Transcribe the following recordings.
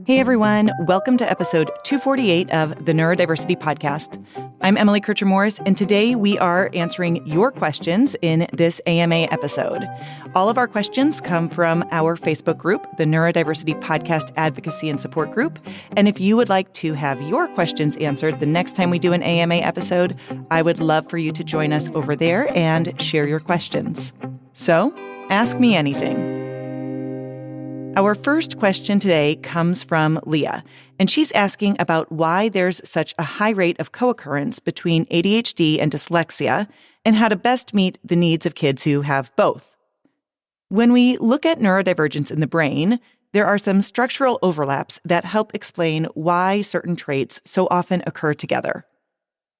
Hey everyone, welcome to episode 248 of the Neurodiversity podcast. I'm Emily Kircher-Morris, and today we are answering your questions in this AMA episode. All of our questions come from our Facebook group, the Neurodiversity Podcast Advocacy and Support Group. And if you would like to have your questions answered the next time we do an AMA episode, I would love for you to join us over there and share your questions. So, ask me anything. Our first question today comes from Leah, and she's asking about why there's such a high rate of co-occurrence between ADHD and dyslexia and how to best meet the needs of kids who have both. When we look at neurodivergence in the brain, there are some structural overlaps that help explain why certain traits so often occur together.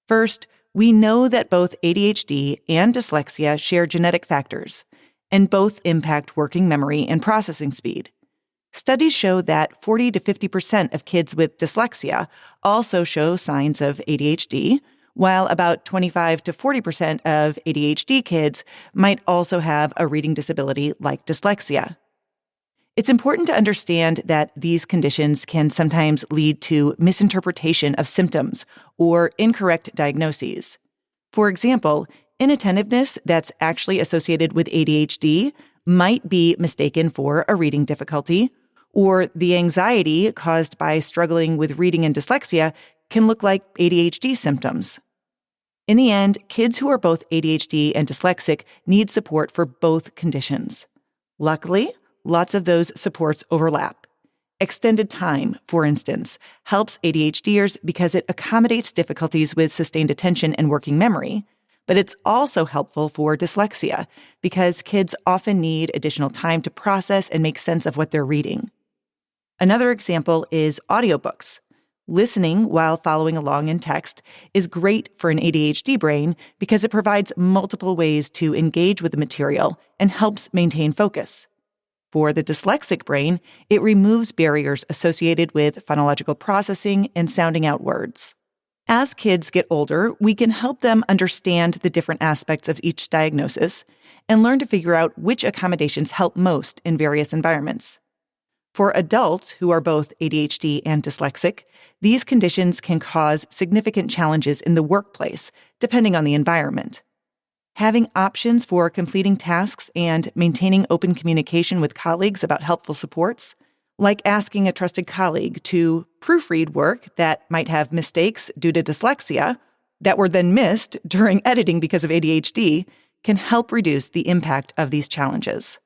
First, we know that both ADHD and dyslexia share genetic factors, and both impact working memory and processing speed. Studies show that 40 to 50% of kids with dyslexia also show signs of ADHD, while about 25 to 40% of ADHD kids might also have a reading disability like dyslexia. It's important to understand that these conditions can sometimes lead to misinterpretation of symptoms or incorrect diagnoses. For example, inattentiveness that's actually associated with ADHD might be mistaken for a reading difficulty, or the anxiety caused by struggling with reading and dyslexia can look like ADHD symptoms. In the end, kids who are both ADHD and dyslexic need support for both conditions. Luckily, lots of those supports overlap. Extended time, for instance, helps ADHDers because it accommodates difficulties with sustained attention and working memory. But it's also helpful for dyslexia because kids often need additional time to process and make sense of what they're reading. Another example is audiobooks. Listening while following along in text is great for an ADHD brain because it provides multiple ways to engage with the material and helps maintain focus. For the dyslexic brain, it removes barriers associated with phonological processing and sounding out words. As kids get older, we can help them understand the different aspects of each diagnosis and learn to figure out which accommodations help most in various environments. For adults who are both ADHD and dyslexic, these conditions can cause significant challenges in the workplace, depending on the environment. Having options for completing tasks and maintaining open communication with colleagues about helpful supports, like asking a trusted colleague to proofread work that might have mistakes due to dyslexia that were then missed during editing because of ADHD, can help reduce the impact of these challenges.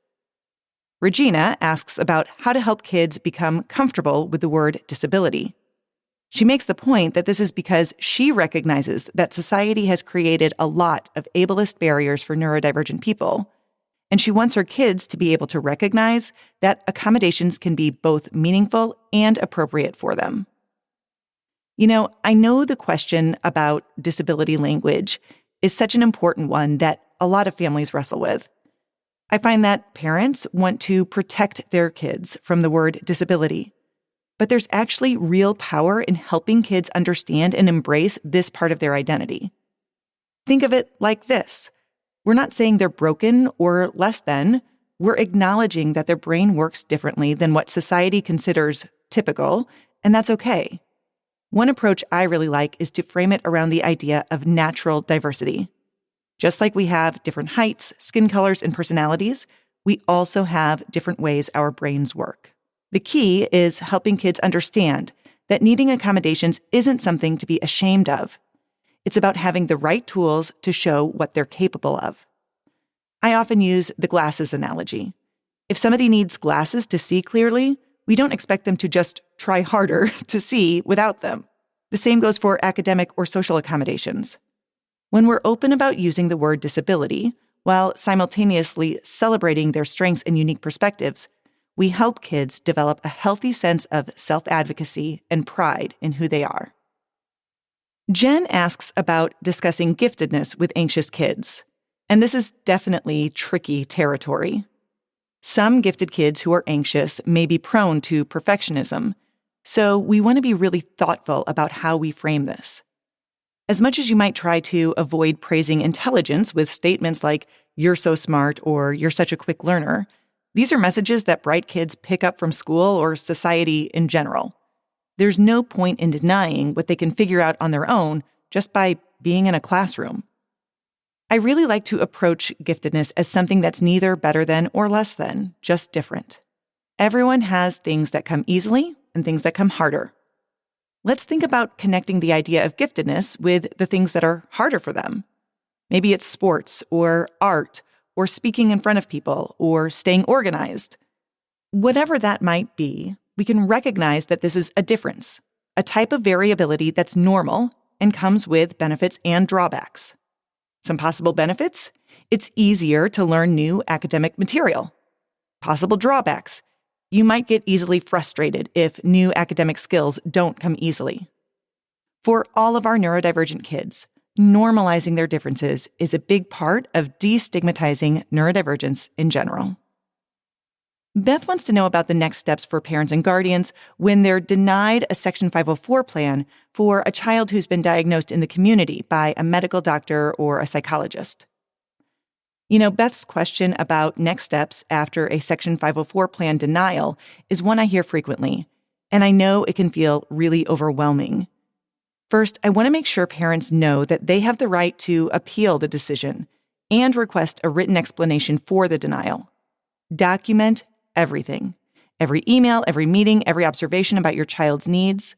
Regina asks about how to help kids become comfortable with the word disability. She makes the point that this is because she recognizes that society has created a lot of ableist barriers for neurodivergent people, and she wants her kids to be able to recognize that accommodations can be both meaningful and appropriate for them. You know, I know the question about disability language is such an important one that a lot of families wrestle with. I find that parents want to protect their kids from the word disability, but there's actually real power in helping kids understand and embrace this part of their identity. Think of it like this. We're not saying they're broken or less than. We're acknowledging that their brain works differently than what society considers typical, and that's okay. One approach I really like is to frame it around the idea of natural diversity. Just like we have different heights, skin colors, and personalities, we also have different ways our brains work. The key is helping kids understand that needing accommodations isn't something to be ashamed of. It's about having the right tools to show what they're capable of. I often use the glasses analogy. If somebody needs glasses to see clearly, we don't expect them to just try harder to see without them. The same goes for academic or social accommodations. When we're open about using the word disability, while simultaneously celebrating their strengths and unique perspectives, we help kids develop a healthy sense of self-advocacy and pride in who they are. Jen asks about discussing giftedness with anxious kids, and this is definitely tricky territory. Some gifted kids who are anxious may be prone to perfectionism, so we want to be really thoughtful about how we frame this. As much as you might try to avoid praising intelligence with statements like, "You're so smart," or "You're such a quick learner," These are messages that bright kids pick up from school or society in general. There's no point in denying what they can figure out on their own just by being in a classroom. I really like to approach giftedness as something that's neither better than or less than, just different. Everyone has things that come easily and things that come harder. Let's think about connecting the idea of giftedness with the things that are harder for them. Maybe it's sports or art or speaking in front of people or staying organized. Whatever that might be, we can recognize that this is a difference, a type of variability that's normal and comes with benefits and drawbacks. Some possible benefits: it's easier to learn new academic material. Possible drawbacks: you might get easily frustrated if new academic skills don't come easily. For all of our neurodivergent kids, normalizing their differences is a big part of destigmatizing neurodivergence in general. Beth wants to know about the next steps for parents and guardians when they're denied a Section 504 plan for a child who's been diagnosed in the community by a medical doctor or a psychologist. Beth's question about next steps after a Section 504 plan denial is one I hear frequently, and I know it can feel really overwhelming. First, I want to make sure parents know that they have the right to appeal the decision and request a written explanation for the denial. Document everything. Every email, every meeting, every observation about your child's needs.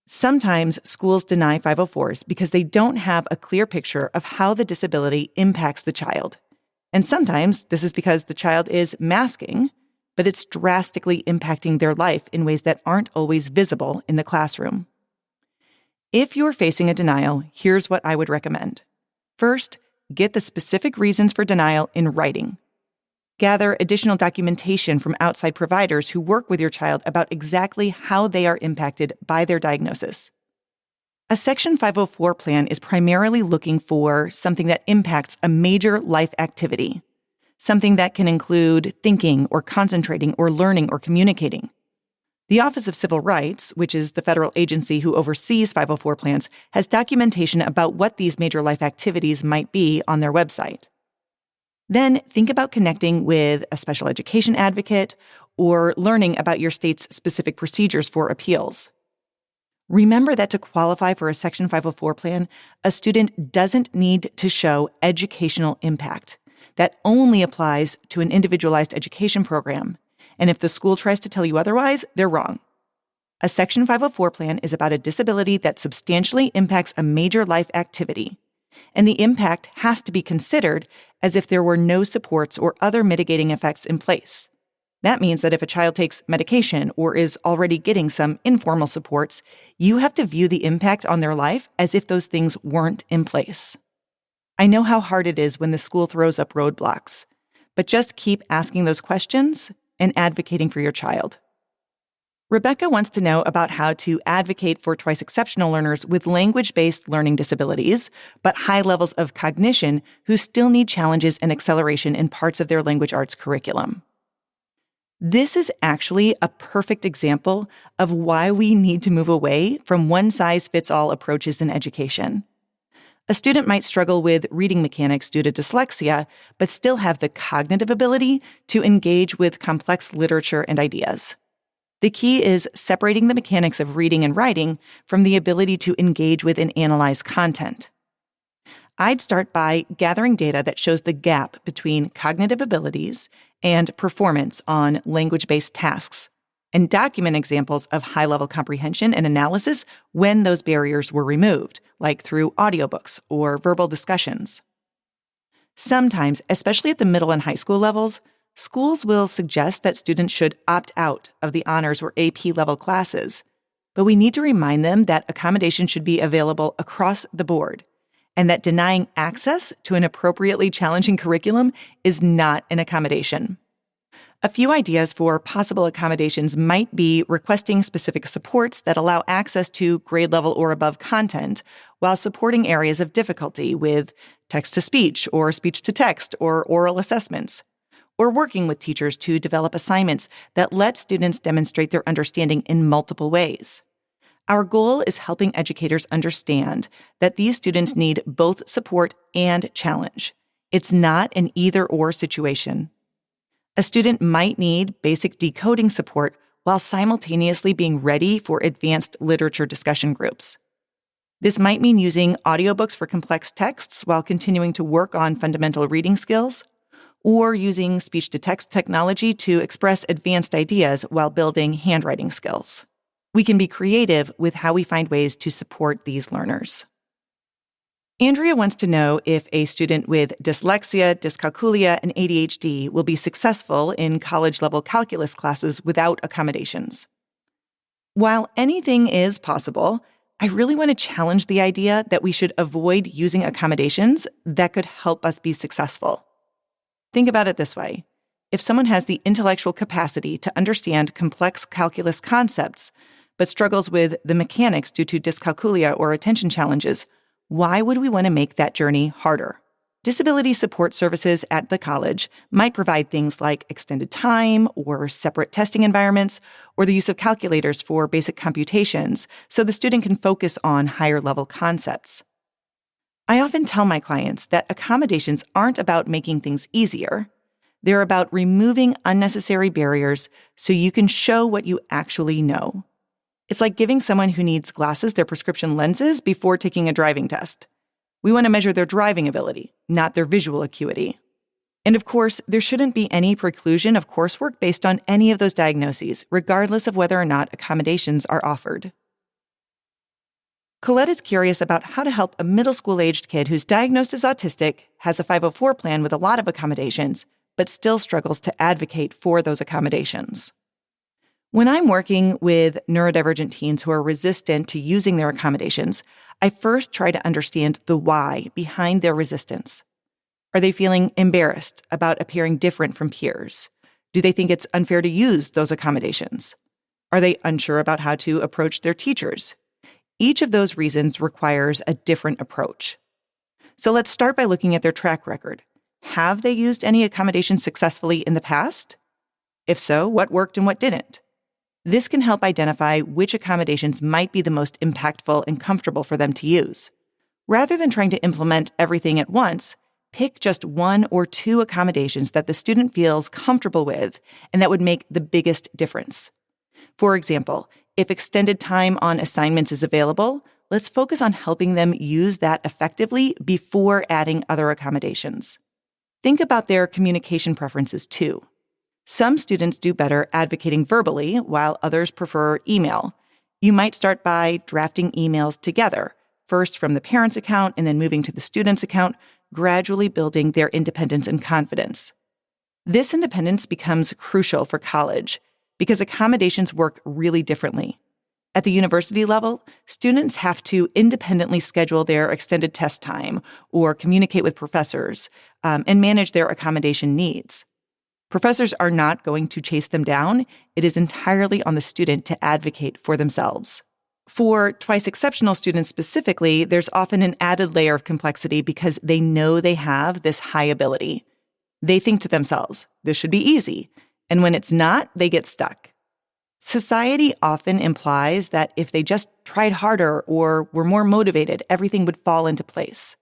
Sometimes schools deny 504s because they don't have a clear picture of how the disability impacts the child. And sometimes this is because the child is masking, but it's drastically impacting their life in ways that aren't always visible in the classroom. If you're facing a denial, here's what I would recommend. First, get the specific reasons for denial in writing. Gather additional documentation from outside providers who work with your child about exactly how they are impacted by their diagnosis. A Section 504 plan is primarily looking for something that impacts a major life activity, something that can include thinking or concentrating or learning or communicating. The Office of Civil Rights, which is the federal agency who oversees 504 plans, has documentation about what these major life activities might be on their website. Then think about connecting with a special education advocate or learning about your state's specific procedures for appeals. Remember that to qualify for a Section 504 plan, a student doesn't need to show educational impact. That only applies to an individualized education program. And if the school tries to tell you otherwise, they're wrong. A Section 504 plan is about a disability that substantially impacts a major life activity. And the impact has to be considered as if there were no supports or other mitigating effects in place. That means that if a child takes medication or is already getting some informal supports, you have to view the impact on their life as if those things weren't in place. I know how hard it is when the school throws up roadblocks, but just keep asking those questions and advocating for your child. Rebecca wants to know about how to advocate for twice exceptional learners with language-based learning disabilities, but high levels of cognition who still need challenges and acceleration in parts of their language arts curriculum. This is actually a perfect example of why we need to move away from one-size-fits-all approaches in education. A student might struggle with reading mechanics due to dyslexia, but still have the cognitive ability to engage with complex literature and ideas. The key is separating the mechanics of reading and writing from the ability to engage with and analyze content. I'd start by gathering data that shows the gap between cognitive abilities and performance on language-based tasks, and document examples of high-level comprehension and analysis when those barriers were removed, like through audiobooks or verbal discussions. Sometimes, especially at the middle and high school levels, schools will suggest that students should opt out of the honors or AP-level classes, but we need to remind them that accommodations should be available across the board, and that denying access to an appropriately challenging curriculum is not an accommodation. A few ideas for possible accommodations might be requesting specific supports that allow access to grade level or above content while supporting areas of difficulty with text-to-speech or speech-to-text or oral assessments, or working with teachers to develop assignments that let students demonstrate their understanding in multiple ways. Our goal is helping educators understand that these students need both support and challenge. It's not an either-or situation. A student might need basic decoding support while simultaneously being ready for advanced literature discussion groups. This might mean using audiobooks for complex texts while continuing to work on fundamental reading skills, or using speech-to-text technology to express advanced ideas while building handwriting skills. We can be creative with how we find ways to support these learners. Andrea wants to know if a student with dyslexia, dyscalculia, and ADHD will be successful in college-level calculus classes without accommodations. While anything is possible, I really want to challenge the idea that we should avoid using accommodations that could help us be successful. Think about it this way. If someone has the intellectual capacity to understand complex calculus concepts, but struggles with the mechanics due to dyscalculia or attention challenges, why would we want to make that journey harder? Disability support services at the college might provide things like extended time or separate testing environments or the use of calculators for basic computations so the student can focus on higher-level concepts. I often tell my clients that accommodations aren't about making things easier. They're about removing unnecessary barriers so you can show what you actually know. It's like giving someone who needs glasses their prescription lenses before taking a driving test. We want to measure their driving ability, not their visual acuity. And of course, there shouldn't be any preclusion of coursework based on any of those diagnoses, regardless of whether or not accommodations are offered. Colette is curious about how to help a middle school-aged kid who's diagnosed as autistic, has a 504 plan with a lot of accommodations, but still struggles to advocate for those accommodations. When I'm working with neurodivergent teens who are resistant to using their accommodations, I first try to understand the why behind their resistance. Are they feeling embarrassed about appearing different from peers? Do they think it's unfair to use those accommodations? Are they unsure about how to approach their teachers? Each of those reasons requires a different approach. So let's start by looking at their track record. Have they used any accommodations successfully in the past? If so, what worked and what didn't? This can help identify which accommodations might be the most impactful and comfortable for them to use. Rather than trying to implement everything at once, pick just one or two accommodations that the student feels comfortable with and that would make the biggest difference. For example, if extended time on assignments is available, let's focus on helping them use that effectively before adding other accommodations. Think about their communication preferences too. Some students do better advocating verbally, while others prefer email. You might start by drafting emails together, first from the parent's account and then moving to the student's account, gradually building their independence and confidence. This independence becomes crucial for college because accommodations work really differently. At the university level, students have to independently schedule their extended test time or communicate with professors and manage their accommodation needs. Professors are not going to chase them down. It is entirely on the student to advocate for themselves. For twice exceptional students specifically, there's often an added layer of complexity because they know they have this high ability. They think to themselves, this should be easy. And when it's not, they get stuck. Society often implies that if they just tried harder or were more motivated, everything would fall into place.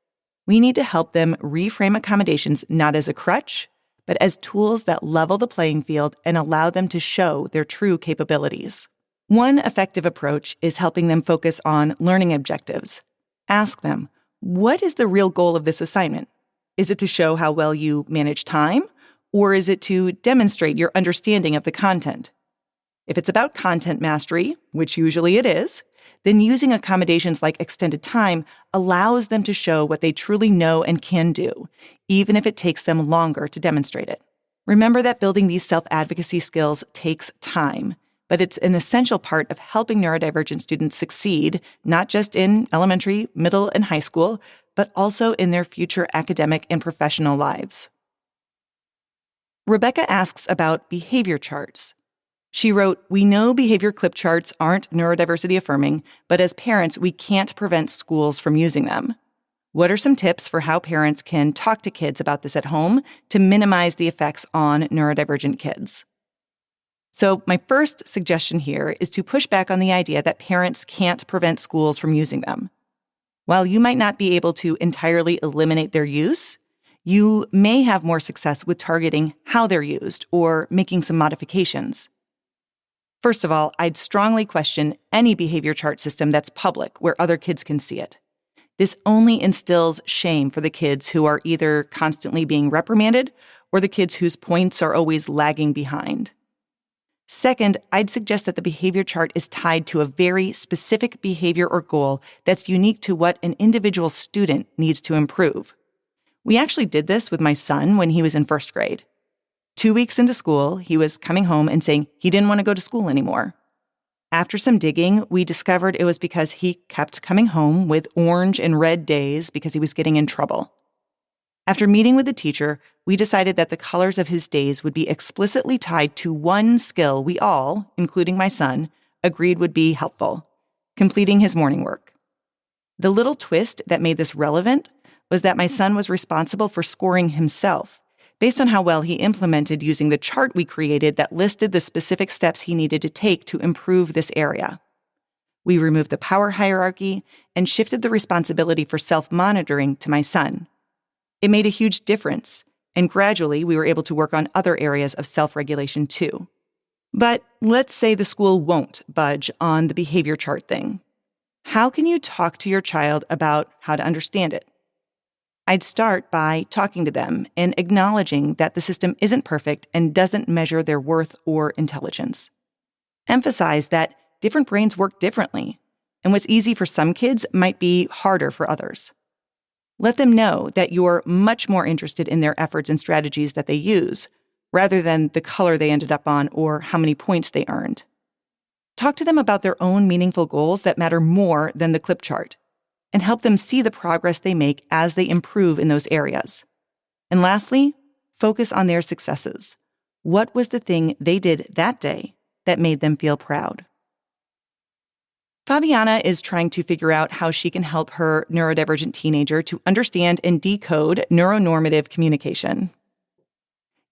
We need to help them reframe accommodations not as a crutch, but as tools that level the playing field and allow them to show their true capabilities. One effective approach is helping them focus on learning objectives. Ask them, what is the real goal of this assignment? Is it to show how well you manage time, or is it to demonstrate your understanding of the content? If it's about content mastery, which usually it is, then using accommodations like extended time allows them to show what they truly know and can do, even if it takes them longer to demonstrate it. Remember that building these self-advocacy skills takes time, but it's an essential part of helping neurodivergent students succeed, not just in elementary, middle, and high school, but also in their future academic and professional lives. Rebecca asks about behavior charts. She wrote, "We know behavior clip charts aren't neurodiversity affirming, but as parents, we can't prevent schools from using them. What are some tips for how parents can talk to kids about this at home to minimize the effects on neurodivergent kids?" So my first suggestion here is to push back on the idea that parents can't prevent schools from using them. While you might not be able to entirely eliminate their use, you may have more success with targeting how they're used, or making some modifications. First of all, I'd strongly question any behavior chart system that's public where other kids can see it. This only instills shame for the kids who are either constantly being reprimanded or the kids whose points are always lagging behind. Second, I'd suggest that the behavior chart is tied to a very specific behavior or goal that's unique to what an individual student needs to improve. We actually did this with my son when he was in first grade. 2 weeks into school, he was coming home and saying he didn't want to go to school anymore. After some digging, we discovered it was because he kept coming home with orange and red days because he was getting in trouble. After meeting with the teacher, we decided that the colors of his days would be explicitly tied to one skill we all, including my son, agreed would be helpful: completing his morning work. The little twist that made this relevant was that my son was responsible for scoring himself, based on how well he implemented using the chart we created that listed the specific steps he needed to take to improve this area. We removed the power hierarchy and shifted the responsibility for self-monitoring to my son. It made a huge difference, and gradually we were able to work on other areas of self-regulation too. But let's say the school won't budge on the behavior chart thing. How can you talk to your child about how to understand it? I'd start by talking to them and acknowledging that the system isn't perfect and doesn't measure their worth or intelligence. Emphasize that different brains work differently, and what's easy for some kids might be harder for others. Let them know that you're much more interested in their efforts and strategies that they use, rather than the color they ended up on or how many points they earned. Talk to them about their own meaningful goals that matter more than the clip chart, and help them see the progress they make as they improve in those areas. And lastly, focus on their successes. What was the thing they did that day that made them feel proud? Fabiana is trying to figure out how she can help her neurodivergent teenager to understand and decode neuronormative communication.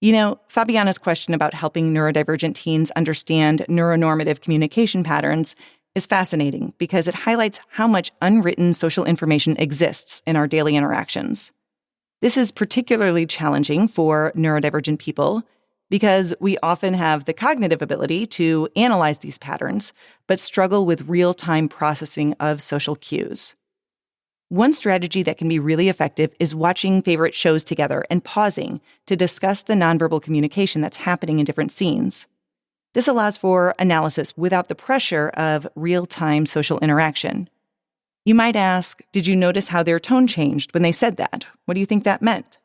You know, Fabiana's question about helping neurodivergent teens understand neuronormative communication patterns is fascinating because it highlights how much unwritten social information exists in our daily interactions. This is particularly challenging for neurodivergent people because we often have the cognitive ability to analyze these patterns, but struggle with real-time processing of social cues. One strategy that can be really effective is watching favorite shows together and pausing to discuss the nonverbal communication that's happening in different scenes. This allows for analysis without the pressure of real-time social interaction. You might ask, did you notice how their tone changed when they said that? What do you think that meant?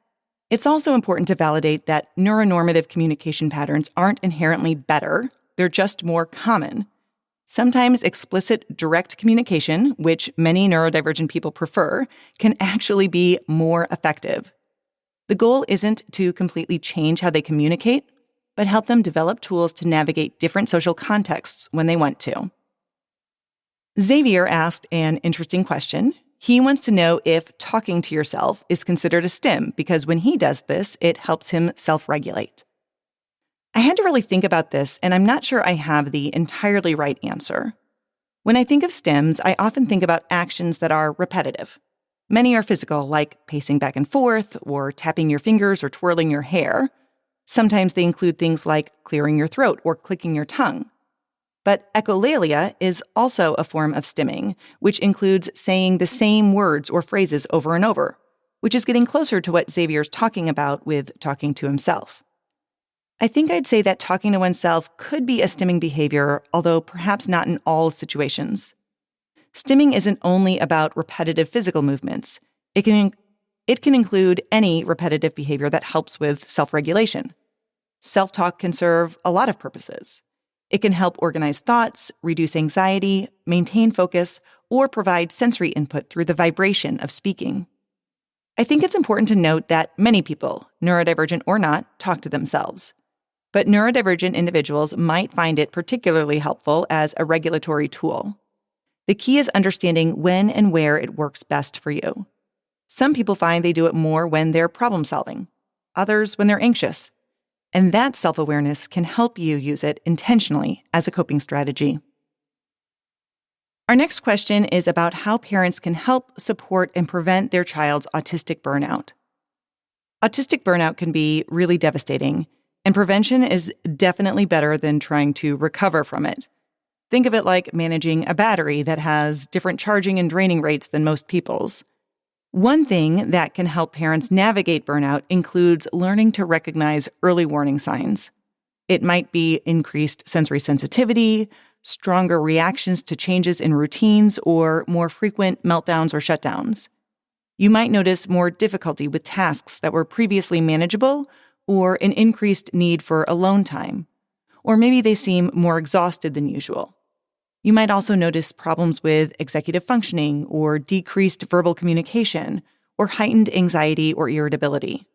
It's also important to validate that neuronormative communication patterns aren't inherently better, they're just more common. Sometimes explicit, direct communication, which many neurodivergent people prefer, can actually be more effective. The goal isn't to completely change how they communicate, but help them develop tools to navigate different social contexts when they want to. Xavier asked an interesting question. He wants to know if talking to yourself is considered a stim, because when he does this, it helps him self-regulate. I had to really think about this, and I'm not sure I have the entirely right answer. When I think of stims, I often think about actions that are repetitive. Many are physical, like pacing back and forth, or tapping your fingers or twirling your hair. Sometimes they include things like clearing your throat or clicking your tongue. But echolalia is also a form of stimming, which includes saying the same words or phrases over and over, which is getting closer to what Xavier's talking about with talking to himself. I think I'd say that talking to oneself could be a stimming behavior, although perhaps not in all situations. Stimming isn't only about repetitive physical movements. It can include any repetitive behavior that helps with self-regulation. Self-talk can serve a lot of purposes. It can help organize thoughts, reduce anxiety, maintain focus, or provide sensory input through the vibration of speaking. I think it's important to note that many people, neurodivergent or not, talk to themselves. But neurodivergent individuals might find it particularly helpful as a regulatory tool. The key is understanding when and where it works best for you. Some people find they do it more when they're problem-solving, others when they're anxious. And that self-awareness can help you use it intentionally as a coping strategy. Our next question is about how parents can help support and prevent their child's autistic burnout. Autistic burnout can be really devastating, And prevention is definitely better than trying to recover from it. Think of it like managing a battery that has different charging and draining rates than most people's. One thing that can help parents navigate burnout includes learning to recognize early warning signs. It might be increased sensory sensitivity, stronger reactions to changes in routines, or more frequent meltdowns or shutdowns. You might notice more difficulty with tasks that were previously manageable, or an increased need for alone time. Or maybe they seem more exhausted than usual. You might also notice problems with executive functioning, or decreased verbal communication, or heightened anxiety or irritability.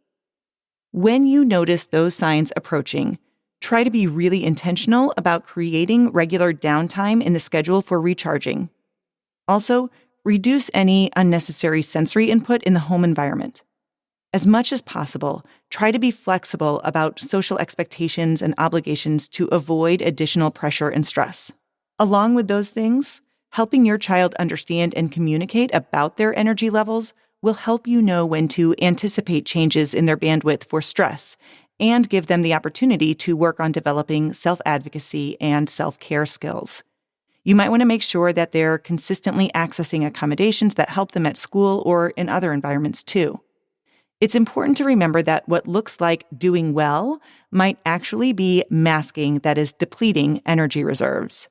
When you notice those signs approaching, try to be really intentional about creating regular downtime in the schedule for recharging. Also, reduce any unnecessary sensory input in the home environment. As much as possible, try to be flexible about social expectations and obligations to avoid additional pressure and stress. Along with those things, helping your child understand and communicate about their energy levels will help you know when to anticipate changes in their bandwidth for stress and give them the opportunity to work on developing self-advocacy and self-care skills. You might want to make sure that they're consistently accessing accommodations that help them at school or in other environments too. It's important to remember that what looks like doing well might actually be masking that is depleting energy reserves.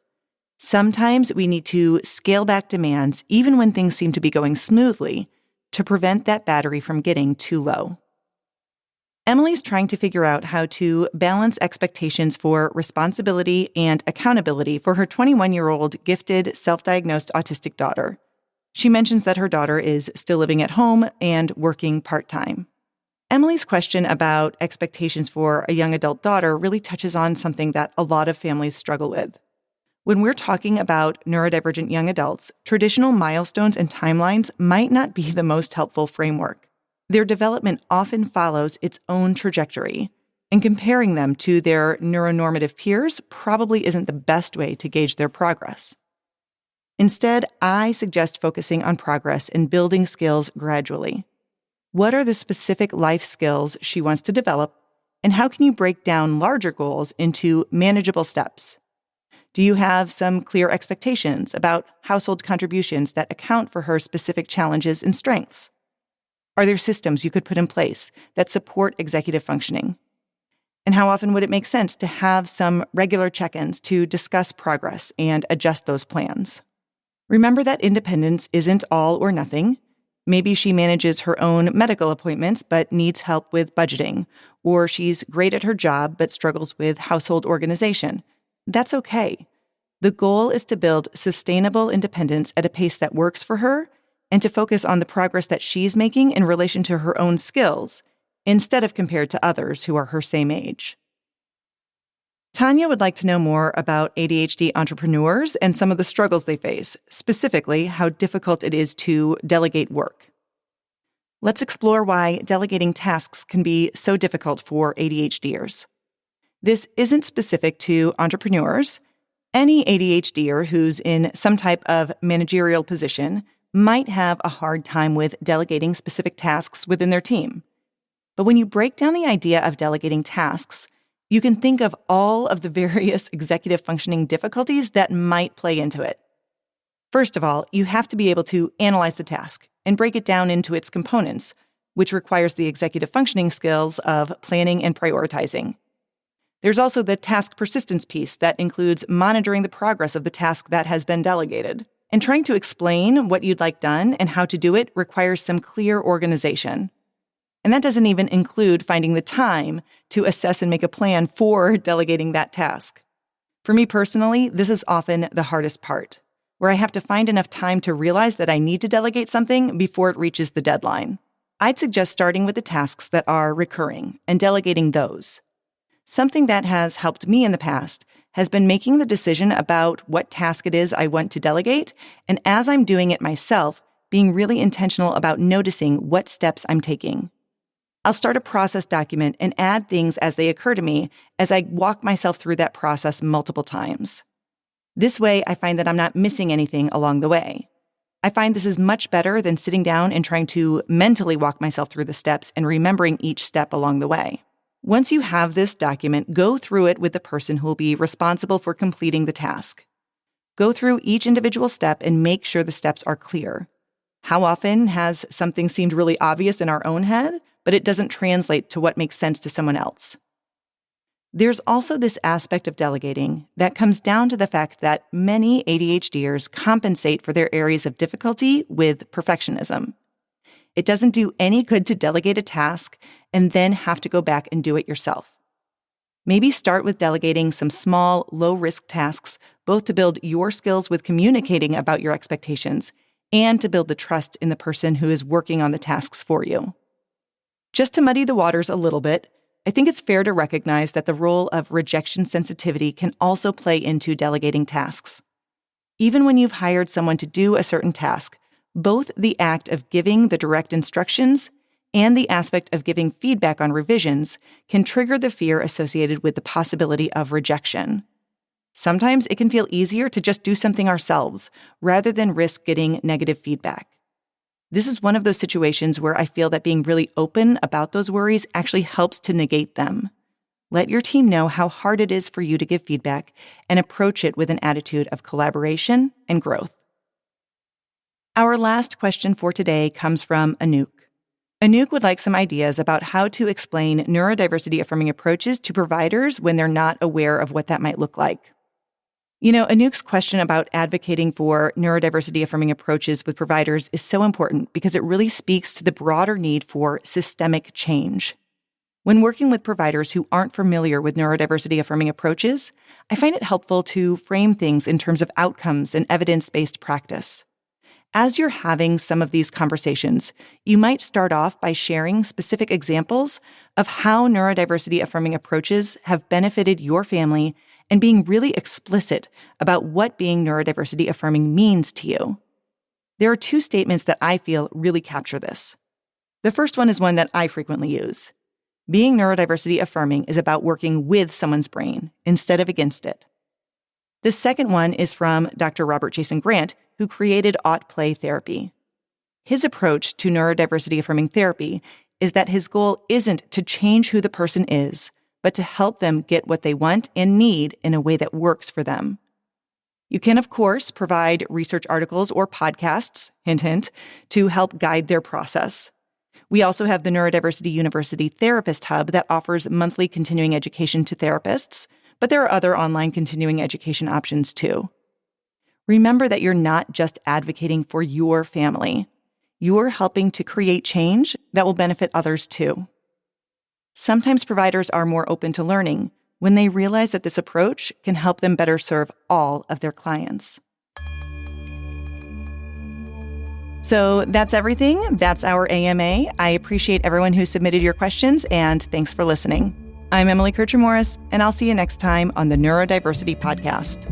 Sometimes we need to scale back demands even when things seem to be going smoothly to prevent that battery from getting too low. Emily's trying to figure out how to balance expectations for responsibility and accountability for her 21-year-old gifted, self-diagnosed autistic daughter. She mentions that her daughter is still living at home and working part-time. Emily's question about expectations for a young adult daughter really touches on something that a lot of families struggle with. When we're talking about neurodivergent young adults, traditional milestones and timelines might not be the most helpful framework. Their development often follows its own trajectory, and comparing them to their neuronormative peers probably isn't the best way to gauge their progress. Instead, I suggest focusing on progress and building skills gradually. What are the specific life skills she wants to develop, and how can you break down larger goals into manageable steps? Do you have some clear expectations about household contributions that account for her specific challenges and strengths? Are there systems you could put in place that support executive functioning? And how often would it make sense to have some regular check-ins to discuss progress and adjust those plans? Remember that independence isn't all or nothing. Maybe she manages her own medical appointments but needs help with budgeting, or she's great at her job but struggles with household organization. That's okay. The goal is to build sustainable independence at a pace that works for her and to focus on the progress that she's making in relation to her own skills, instead of compared to others who are her same age. Tanya would like to know more about ADHD entrepreneurs and some of the struggles they face, specifically how difficult it is to delegate work. Let's explore why delegating tasks can be so difficult for ADHDers. This isn't specific to entrepreneurs. Any ADHDer who's in some type of managerial position might have a hard time with delegating specific tasks within their team. But when you break down the idea of delegating tasks, you can think of all of the various executive functioning difficulties that might play into it. First of all, you have to be able to analyze the task and break it down into its components, which requires the executive functioning skills of planning and prioritizing. There's also the task persistence piece that includes monitoring the progress of the task that has been delegated. And trying to explain what you'd like done and how to do it requires some clear organization. And that doesn't even include finding the time to assess and make a plan for delegating that task. For me personally, this is often the hardest part, where I have to find enough time to realize that I need to delegate something before it reaches the deadline. I'd suggest starting with the tasks that are recurring and delegating those. Something that has helped me in the past has been making the decision about what task it is I want to delegate, and as I'm doing it myself, being really intentional about noticing what steps I'm taking. I'll start a process document and add things as they occur to me as I walk myself through that process multiple times. This way, I find that I'm not missing anything along the way. I find this is much better than sitting down and trying to mentally walk myself through the steps and remembering each step along the way. Once you have this document, go through it with the person who will be responsible for completing the task. Go through each individual step and make sure the steps are clear. How often has something seemed really obvious in our own head, but it doesn't translate to what makes sense to someone else? There's also this aspect of delegating that comes down to the fact that many ADHDers compensate for their areas of difficulty with perfectionism. It doesn't do any good to delegate a task and then have to go back and do it yourself. Maybe start with delegating some small, low-risk tasks, both to build your skills with communicating about your expectations and to build the trust in the person who is working on the tasks for you. Just to muddy the waters a little bit, I think it's fair to recognize that the role of rejection sensitivity can also play into delegating tasks. Even when you've hired someone to do a certain task, both the act of giving the direct instructions and the aspect of giving feedback on revisions can trigger the fear associated with the possibility of rejection. Sometimes it can feel easier to just do something ourselves rather than risk getting negative feedback. This is one of those situations where I feel that being really open about those worries actually helps to negate them. Let your team know how hard it is for you to give feedback and approach it with an attitude of collaboration and growth. Our last question for today comes from Anouk. Anouk would like some ideas about how to explain neurodiversity affirming approaches to providers when they're not aware of what that might look like. Anouk's question about advocating for neurodiversity affirming approaches with providers is so important because it really speaks to the broader need for systemic change. When working with providers who aren't familiar with neurodiversity affirming approaches, I find it helpful to frame things in terms of outcomes and evidence-based practice. As you're having some of these conversations, you might start off by sharing specific examples of how neurodiversity affirming approaches have benefited your family and being really explicit about what being neurodiversity affirming means to you. There are two statements that I feel really capture this. The first one is one that I frequently use. Being neurodiversity affirming is about working with someone's brain instead of against it. The second one is from Dr. Robert Jason Grant, who created Play Therapy. His approach to neurodiversity affirming therapy is that his goal isn't to change who the person is, but to help them get what they want and need in a way that works for them. You can, of course, provide research articles or podcasts, hint, hint, to help guide their process. We also have the Neurodiversity University Therapist Hub that offers monthly continuing education to therapists, but there are other online continuing education options too. Remember that you're not just advocating for your family. You're helping to create change that will benefit others too. Sometimes providers are more open to learning when they realize that this approach can help them better serve all of their clients. So that's everything. That's our AMA. I appreciate everyone who submitted your questions, and thanks for listening. I'm Emily Kircher-Morris, and I'll see you next time on the Neurodiversity Podcast.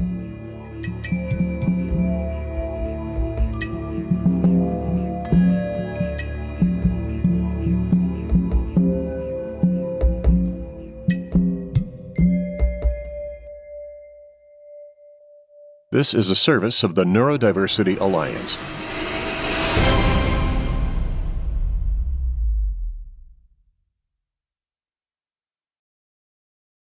This is a service of the Neurodiversity Alliance.